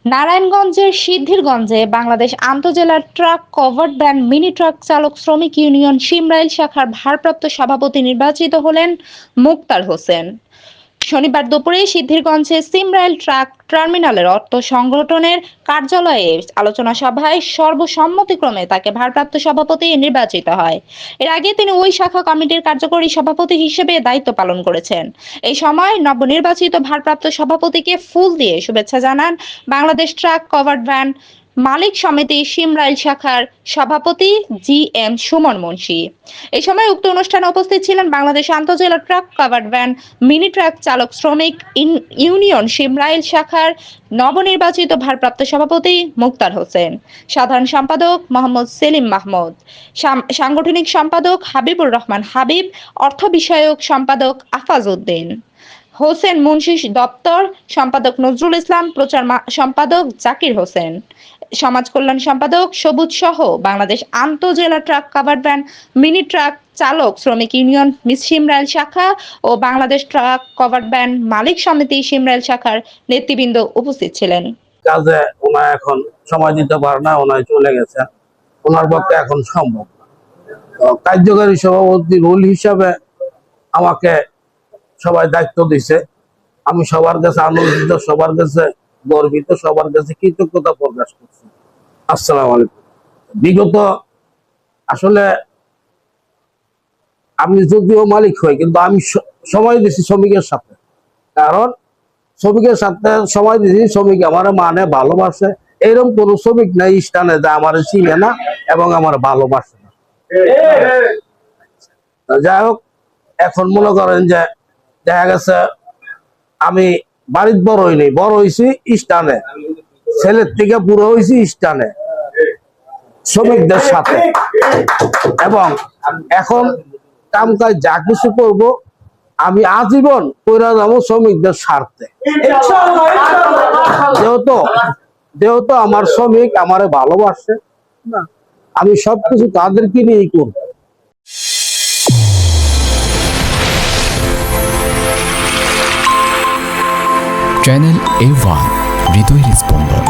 নারায়ণগঞ্জের সিদ্ধিরগঞ্জে বাংলাদেশ আন্তজেলা truck covered van mini truck চালক শ্রমিক ইউনিয়ন শিমরাইল শাখার ভারপ্রাপ্ত সভাপতি নির্বাচিত হলেন মুক্তার হোসেন। শনিবার দুপুরে সিদ্ধিরগঞ্জে সিমরাইল ট্রাক টার্মিনালের অর্থ সংগঠনের কার্যালয়ে আলোচনা সভায় সর্বসম্মতিক্রমে তাকে ভারপ্রাপ্ত সভাপতি নির্বাচিত হয়। এর আগে তিনি ওই শাখা কমিটির কার্যকরী সভাপতি হিসেবে দায়িত্ব পালন করেছেন। এই সময় নবনির্বাচিত ভারপ্রাপ্ত সভাপতিকে ফুল দিয়ে শুভেচ্ছা জানান বাংলাদেশ ট্রাক কভার্ড ভ্যান মালিক সমিতি শিমরাইল শাখার সভাপতি জি.এম. সুমন মুন্সী। এই সময় উক্ত অনুষ্ঠানে উপস্থিত ছিলেন বাংলাদেশ আন্তজেলা truck covered van mini truck চালক শ্রমিক ইউনিয়ন শিমরাইল শাখার নবনির্বাচিত ভারপ্রাপ্ত সভাপতি মুক্তার হোসেন, সাধারণ সম্পাদক মোহাম্মদ সেলিম মাহমুদ, সাংগঠনিক সম্পাদক হাবিবুর রহমান হাবিব, অর্থ বিষয়ক সম্পাদক আফাজ উদ্দিন হোসেন মুন্সী, দপ্তর সম্পাদক নজরুল ইসলাম, প্রচার সম্পাদক জাকির হোসেন, সমাজ কল্যাণ সম্পাদক সবুজ সহ বাংলাদেশ আন্তজেলা truck covered van mini truck চালক শ্রমিক ইউনিয়ন শিমরাইল শাখা ও বাংলাদেশ ট্রাক কভার্ড ভ্যান মালিক সমিতি শিমরাইল শাখার নেতৃবৃন্দ উপস্থিত ছিলেন। কাজে ওনা এখন সময় দিতে পারে না, ওনায় চলে গেছে, ওনার পক্ষে এখন সম্ভব না। কার্যকারী সভাপতি রুল হিসাবে আমাকে সবাই দায়িত্ব দিছে। আমি সবার কাছে আনন্দিত, সবার কাছে গর্বিত, সবার কাছে কৃতজ্ঞতা প্রকাশ করছি। আসসালামু আলাইকুম। বিগত আসলে আমি যদিও মালিক হই, কিন্তু আমি সময় দিছি শ্রমিকের সাথে, কারণ শ্রমিকের সাথে সময় দিছি, শ্রমিক আমার মানে ভালোবাসে। এরকম কোন শ্রমিক নাই স্থানে যা আমার চিনে না এবং আমার ভালোবাসে না। যাই হোক, এখন মনে করেন যে দেখা গেছে আমি বাড়িতে বড় হইনি, বড় হয়েছি স্থানে, ছেলের থেকে পুরো হয়েছি স্থানে শ্রমিকদের সাথে, এবং এখন কাম কাজ যা কিছু করবো আমি আজীবন কইরা যাবো শ্রমিকদের স্বার্থে। যেহেতু আমার শ্রমিক আমারে ভালোবাসে, আমি সবকিছু তাদেরকে নিয়েই করবো। চ্যানেল A1 হৃদয়ের স্পন্দন।